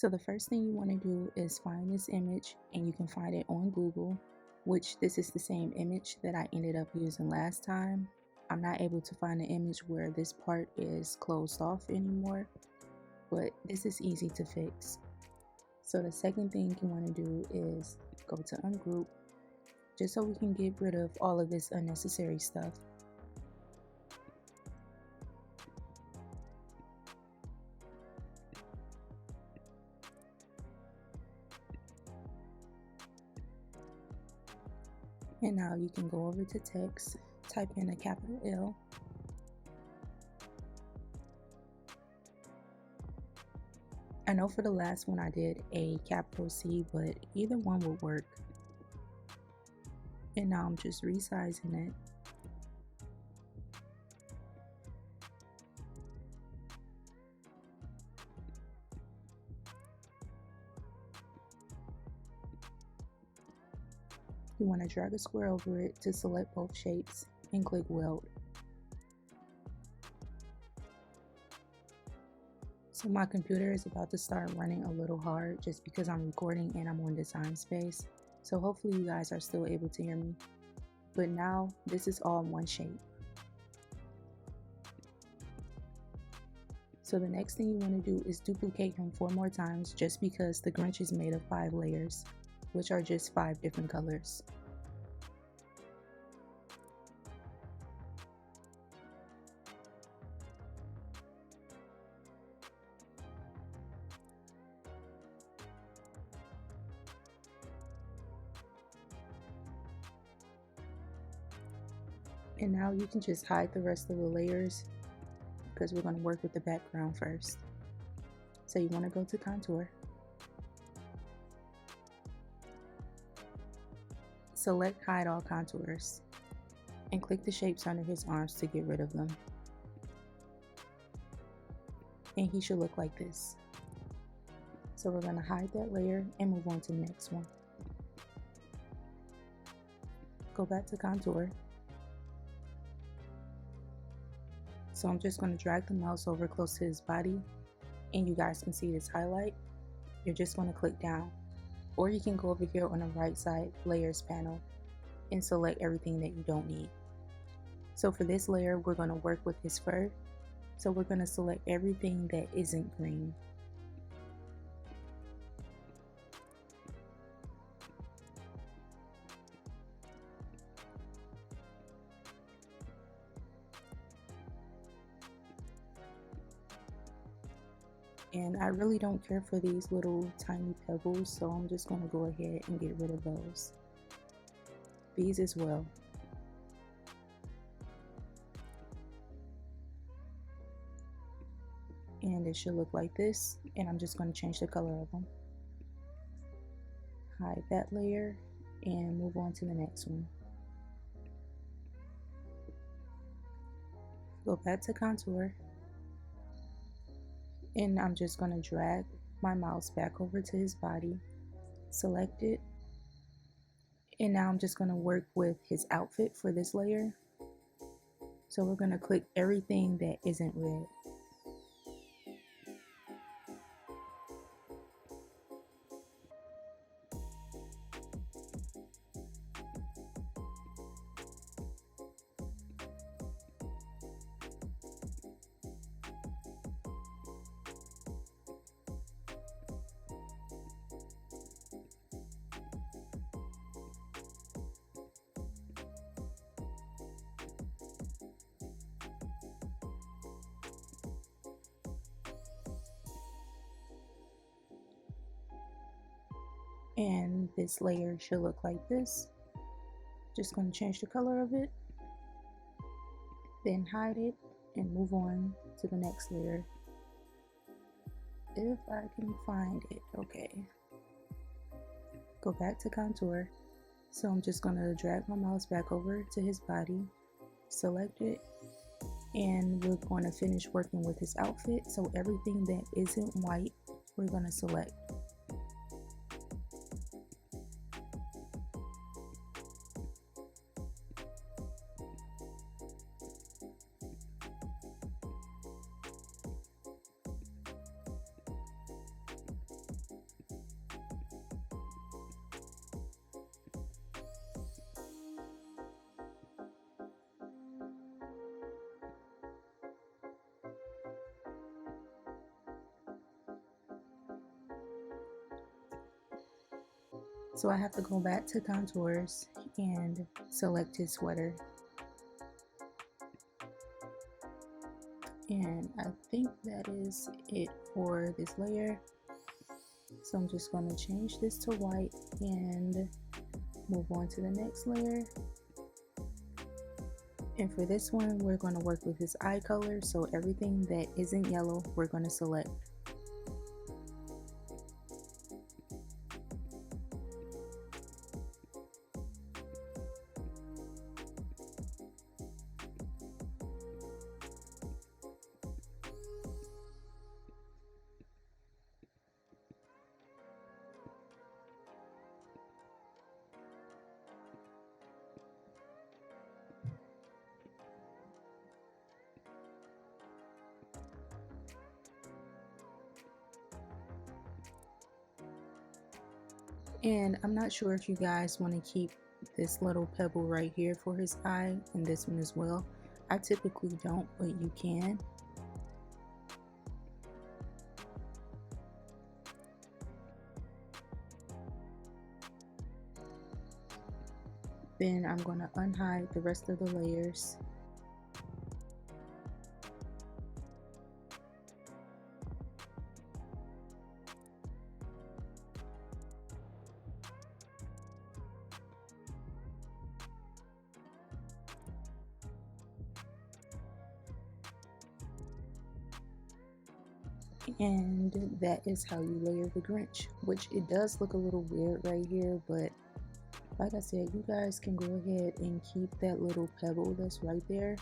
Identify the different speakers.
Speaker 1: So the first thing you want to do is find this image, and you can find it on Google, which this is the same image that I ended up using last time. I'm not able to find the image where this part is closed off anymore, but this is easy to fix. So the second thing you want to do is go to ungroup, just so we can get rid of all of this unnecessary stuff. And now you can go over to text, type in a capital L. I know for the last one I did a capital C, but either one would work. And now I'm just resizing it. You want to drag a square over it to select both shapes and click weld. So my computer is about to start running a little hard just because I'm recording and I'm on Design Space. So hopefully you guys are still able to hear me. But now this is all one shape. So the next thing you want to do is duplicate him 4 more times, just because the Grinch is made of 5 layers, which are just 5 different colors. And now you can just hide the rest of the layers because we're going to work with the background first. So you want to go to contour, select hide all contours, and click the shapes under his arms to get rid of them. And he should look like this. So we're going to hide that layer and move on to the next one. Go back to contour. So I'm just going to drag the mouse over close to his body, and you guys can see this highlight. You're just going to click down, or you can go over here on the right side layers panel and select everything that you don't need. So for this layer, we're going to work with his fur. So we're going to select everything that isn't green. And I really don't care for these little tiny pebbles, so I'm just going to go ahead and get rid of those. These as well. And it should look like this, and I'm just going to change the color of them. Hide that layer and move on to the next one. Go back to contour, and I'm just going to drag my mouse back over to his body, select it, and now I'm just going to work with his outfit for this layer. So we're going to click everything that isn't red. And this layer should look like this. Just going to change the color of it, then hide it and move on to the next layer. If I can find it. Okay, go back to contour. So I'm just going to drag my mouse back over to his body, select it, and we're going to finish working with his outfit. So everything that isn't white, we're going to select. So I have to go back to contours and select his sweater. And I think that is it for this layer. So I'm just going to change this to white and move on to the next layer. And for this one, we're going to work with his eye color. So everything that isn't yellow, we're going to select. And I'm not sure if you guys want to keep this little pebble right here for his eye and this one as well. I typically don't, but you can. Then I'm going to unhide the rest of the layers. And that is how you layer the Grinch, which it does look a little weird right here, but like I said, you guys can go ahead and keep that little pebble that's right there